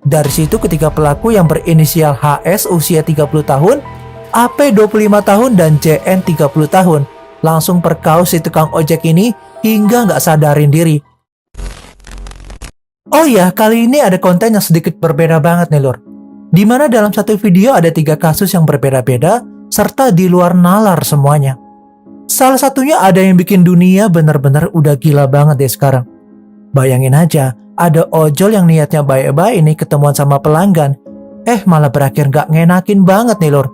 Dari situ ketiga pelaku yang berinisial HS usia 30 tahun, AP 25 tahun, dan CN 30 tahun langsung perkaus si tukang ojek ini hingga nggak sadarin diri. Oh ya, kali ini ada konten yang sedikit berbeda banget nih lur. Dimana dalam satu video ada 3 kasus yang berbeda-beda serta di luar nalar semuanya. Salah satunya ada yang bikin dunia bener-bener udah gila banget deh sekarang. Bayangin aja, ada ojol yang niatnya baik-baik ini ketemuan sama pelanggan, malah berakhir gak ngenakin banget nih lor.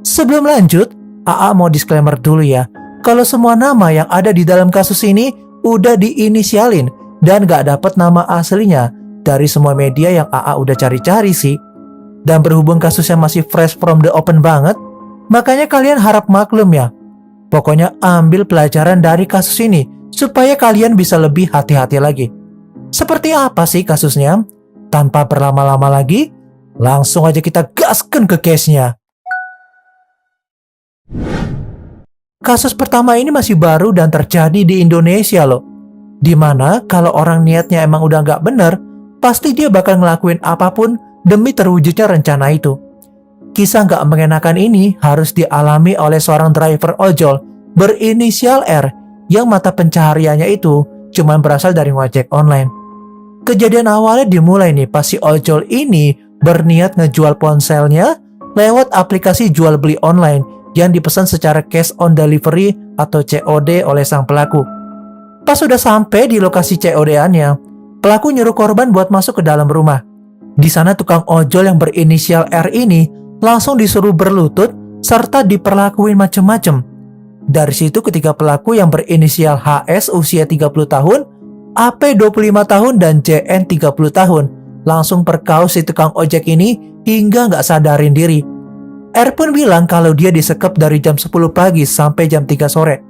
Sebelum lanjut, AA mau disclaimer dulu ya, kalau semua nama yang ada di dalam kasus ini udah diinisialin dan gak dapet nama aslinya dari semua media yang AA udah cari-cari sih. Dan berhubung kasusnya masih fresh from the open banget, makanya kalian harap maklum ya. Pokoknya ambil pelajaran dari kasus ini supaya kalian bisa lebih hati-hati lagi. Seperti apa sih kasusnya? Tanpa berlama-lama lagi, langsung aja kita gaskan ke case-nya. Kasus pertama ini masih baru dan terjadi di Indonesia loh. Dimana kalau orang niatnya emang udah nggak bener, pasti dia bakal ngelakuin apapun demi terwujudnya rencana itu. Kisah nggak mengenakan ini harus dialami oleh seorang driver ojol berinisial R yang mata pencahariannya itu cuma berasal dari ojek online. Kejadian awalnya dimulai nih pas si ojol ini berniat ngejual ponselnya lewat aplikasi jual beli online yang dipesan secara cash on delivery atau COD oleh sang pelaku. Pas sudah sampai di lokasi COD-annya, pelaku nyuruh korban buat masuk ke dalam rumah. Di sana tukang ojol yang berinisial R ini langsung disuruh berlutut serta diperlakuin macem-macem. Dari situ ketiga pelaku yang berinisial HS usia 30 tahun, AP 25 tahun, dan CN 30 tahun langsung perkaus si tukang ojek ini hingga nggak sadarin diri. R pun bilang kalau dia disekep dari jam 10 pagi sampai jam 3 sore.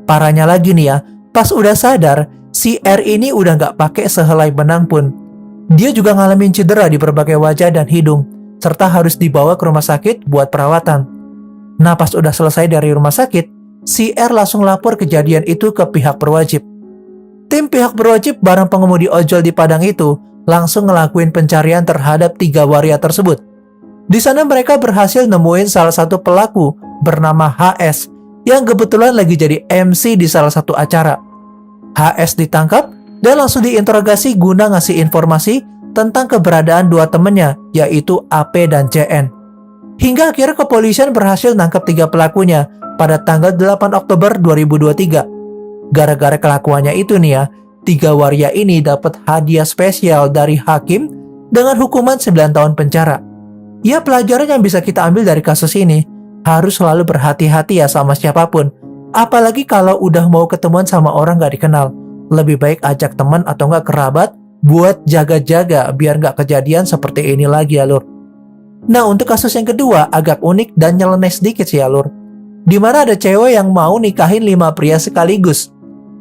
Parahnya lagi nih ya, pas udah sadar, si R ini udah nggak pakai sehelai benang pun. Dia juga ngalamin cedera di berbagai wajah dan hidung, serta harus dibawa ke rumah sakit buat perawatan. Nah pas udah selesai dari rumah sakit, si R langsung lapor kejadian itu ke pihak berwajib. Tim pihak berwajib bareng pengemudi ojol di Padang itu langsung ngelakuin pencarian terhadap 3 waria tersebut. Di sana mereka berhasil nemuin salah satu pelaku bernama HS yang kebetulan lagi jadi MC di salah satu acara. HS ditangkap dan langsung diinterogasi guna ngasih informasi tentang keberadaan 2 temennya, yaitu AP dan CN. Hingga akhirnya kepolisian berhasil nangkap 3 pelakunya pada tanggal 8 Oktober 2023. Gara-gara kelakuannya itu nih ya, 3 waria ini dapat hadiah spesial dari hakim dengan hukuman 9 tahun penjara. Ya pelajaran yang bisa kita ambil dari kasus ini, harus selalu berhati-hati ya sama siapapun. Apalagi kalau udah mau ketemuan sama orang gak dikenal. Lebih baik ajak teman atau gak kerabat buat jaga-jaga biar gak kejadian seperti ini lagi ya lur. Nah untuk kasus yang kedua agak unik dan nyeleneh sedikit sih ya lur. Dimana ada cewek yang mau nikahin 5 pria sekaligus.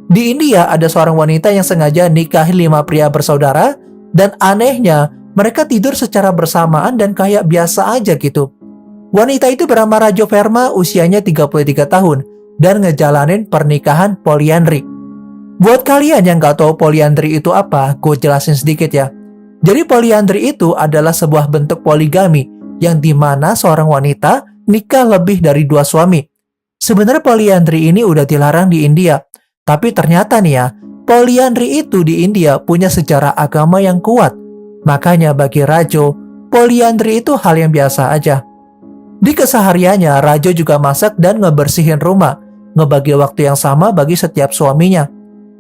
Di India ada seorang wanita yang sengaja nikahin 5 pria bersaudara dan anehnya mereka tidur secara bersamaan dan kayak biasa aja gitu. Wanita itu bernama Rajo Verma, usianya 33 tahun dan ngejalanin pernikahan poliandri. Buat kalian yang gak tahu poliandri itu apa, gue jelasin sedikit ya. Jadi poliandri itu adalah sebuah bentuk poligami yang dimana seorang wanita nikah lebih dari 2 suami. Sebenarnya poliandri ini udah dilarang di India. Tapi ternyata nih ya, poliandri itu di India punya sejarah agama yang kuat. Makanya bagi Rajo, poliandri itu hal yang biasa aja. Di kesehariannya, Rajo juga masak dan ngebersihin rumah, ngebagi waktu yang sama bagi setiap suaminya.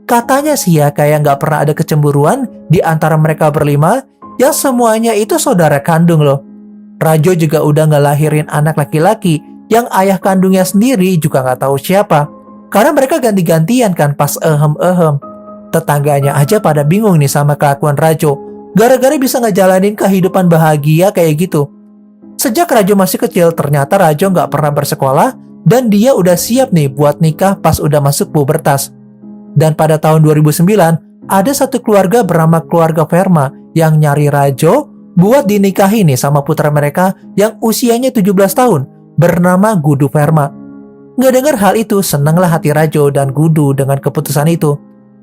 Katanya sih ya kayak nggak pernah ada kecemburuan di antara mereka berlima, yang semuanya itu saudara kandung loh. Rajo juga udah ngelahirin anak laki-laki yang ayah kandungnya sendiri juga nggak tahu siapa. Karena mereka ganti-gantian kan pas ehem-ehem. Tetangganya aja pada bingung nih sama kelakuan Rajo. Gara-gara bisa ngejalanin kehidupan bahagia kayak gitu. Sejak Rajo masih kecil, ternyata Rajo nggak pernah bersekolah dan dia udah siap nih buat nikah pas udah masuk pubertas. Dan pada tahun 2009, ada satu keluarga bernama keluarga Verma yang nyari Rajo buat dinikahi nih sama putra mereka yang usianya 17 tahun bernama Gudu Verma. Ngedengar hal itu, senanglah hati Rajo dan Gudu dengan keputusan itu.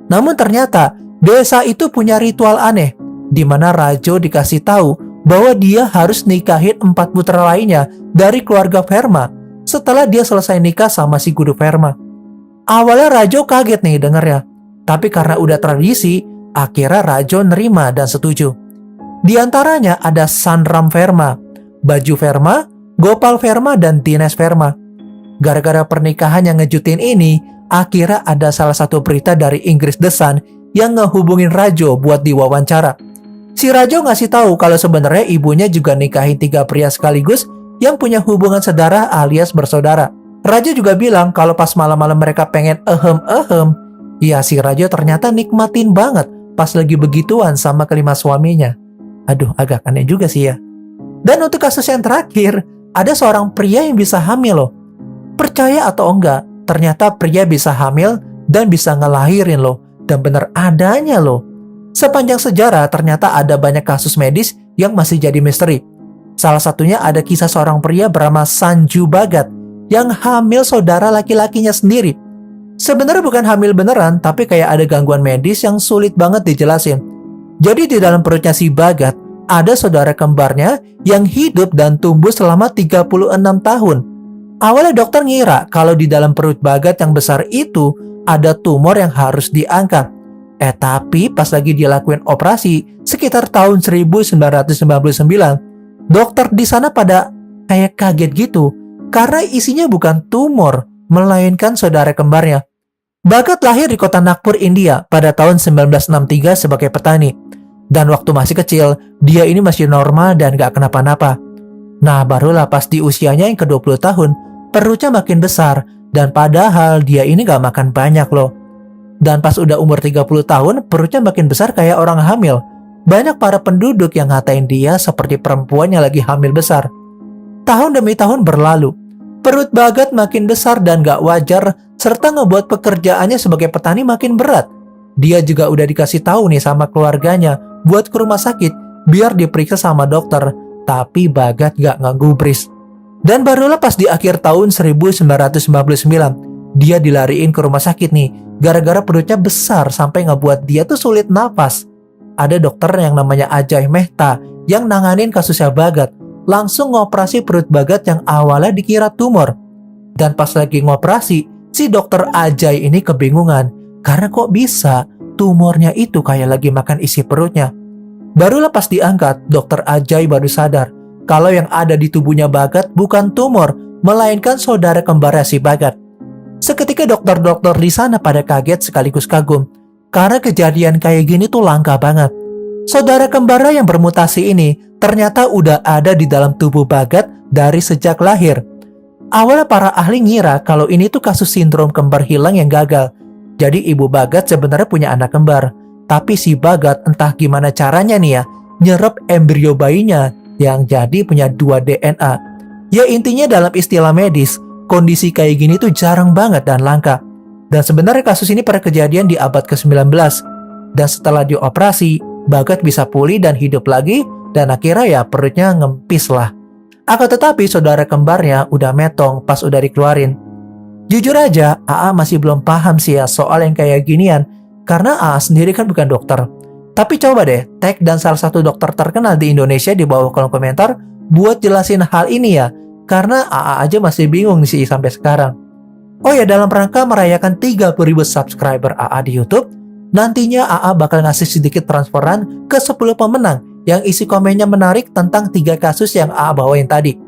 Namun ternyata, desa itu punya ritual aneh, di mana Rajo dikasih tahu bahwa dia harus nikahin 4 putra lainnya dari keluarga Verma setelah dia selesai nikah sama si Guru Verma. Awalnya Rajo kaget nih dengernya, tapi karena udah tradisi, akhirnya Rajo nerima dan setuju. Di antaranya ada Sanram Verma, Baju Verma, Gopal Verma, dan Dinesh Verma. Gara-gara pernikahan yang ngejutin ini, akhirnya ada salah satu berita dari Inggris The Sun yang ngehubungin Rajo buat diwawancara. Si Rajo ngasih tahu kalau sebenarnya ibunya juga nikahin 3 pria sekaligus yang punya hubungan saudara alias bersaudara. Rajo juga bilang kalau pas malam-malam mereka pengen ya si Rajo ternyata nikmatin banget pas lagi begituan sama kelima suaminya. Aduh, agak aneh juga sih ya. Dan untuk kasus yang terakhir, ada seorang pria yang bisa hamil loh. Percaya atau enggak, ternyata pria bisa hamil dan bisa ngelahirin loh. Dan bener adanya loh. Sepanjang sejarah ternyata ada banyak kasus medis yang masih jadi misteri. Salah satunya ada kisah seorang pria bernama Sanju Bhagat yang hamil saudara laki-lakinya sendiri. Sebenarnya bukan hamil beneran, tapi kayak ada gangguan medis yang sulit banget dijelasin. Jadi di dalam perutnya si Bhagat ada saudara kembarnya yang hidup dan tumbuh selama 36 tahun. Awalnya dokter ngira kalau di dalam perut Bhagat yang besar itu ada tumor yang harus diangkat. Tapi pas lagi dilakuin operasi sekitar tahun 1999, dokter di sana pada kayak kaget gitu karena isinya bukan tumor, melainkan saudara kembarnya. Bhagat lahir di kota Nagpur, India pada tahun 1963 sebagai petani. Dan waktu masih kecil, dia ini masih normal dan gak kenapa-napa. Nah, barulah pas di usianya yang ke-20 tahun, perutnya makin besar dan padahal dia ini gak makan banyak loh. Dan pas udah umur 30 tahun, perutnya makin besar kayak orang hamil. Banyak para penduduk yang ngatain dia seperti perempuan yang lagi hamil besar. Tahun demi tahun berlalu. Perut Bhagat makin besar dan gak wajar, serta ngebuat pekerjaannya sebagai petani makin berat. Dia juga udah dikasih tahu nih sama keluarganya buat ke rumah sakit biar diperiksa sama dokter. Tapi Bhagat gak ngegubris. Dan barulah pas di akhir tahun 1999, dia dilariin ke rumah sakit nih. Gara-gara perutnya besar sampai ngebuat dia tuh sulit nafas. Ada dokter yang namanya Ajay Mehta yang nanganin kasusnya Bhagat. Langsung ngoperasi perut Bhagat yang awalnya dikira tumor. Dan pas lagi ngoperasi, si dokter Ajay ini kebingungan. Karena kok bisa tumornya itu kayak lagi makan isi perutnya. Barulah pas diangkat, dokter Ajay baru sadar kalau yang ada di tubuhnya Bhagat bukan tumor, melainkan saudara kembarnya si Bhagat. Seketika dokter-dokter di sana pada kaget sekaligus kagum, karena kejadian kayak gini tuh langka banget. Saudara kembarnya yang bermutasi ini ternyata udah ada di dalam tubuh Bhagat dari sejak lahir. Awalnya para ahli ngira kalau ini tuh kasus sindrom kembar hilang yang gagal. Jadi ibu Bhagat sebenarnya punya anak kembar, tapi si Bhagat entah gimana caranya nih ya, nyerap embrio bayinya yang jadi punya 2 DNA. Ya intinya dalam istilah medis, kondisi kayak gini tuh jarang banget dan langka. Dan sebenarnya kasus ini pernah kejadian di abad ke-19. Dan setelah dioperasi, Bhagat bisa pulih dan hidup lagi, dan akhirnya ya perutnya ngempis lah. Akan tetapi saudara kembarnya udah metong pas udah dikeluarin. Jujur aja, AA masih belum paham sih ya soal yang kayak ginian, karena AA sendiri kan bukan dokter. Tapi coba deh, tag dan salah satu dokter terkenal di Indonesia di bawah kolom komentar buat jelasin hal ini ya. Karena AA aja masih bingung sih sampai sekarang. Oh ya, dalam rangka merayakan 30.000 subscriber AA di YouTube, nantinya AA bakal ngasih sedikit transferan ke 10 pemenang yang isi komennya menarik tentang 3 kasus yang AA bawain tadi.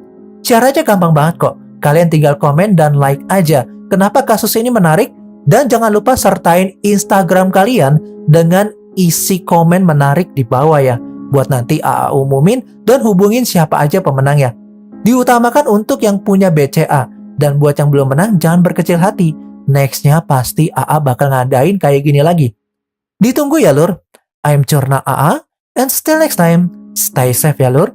Caranya gampang banget kok. Kalian tinggal komen dan like aja kenapa kasus ini menarik, dan jangan lupa sertain Instagram kalian dengan isi komen menarik di bawah ya, buat nanti AA umumin dan hubungin siapa aja pemenangnya. Diutamakan untuk yang punya BCA. Dan buat yang belum menang, jangan berkecil hati. Nextnya pasti AA bakal ngadain kayak gini lagi. Ditunggu ya lur. I'm Corna AA. And still next time, stay safe ya lur.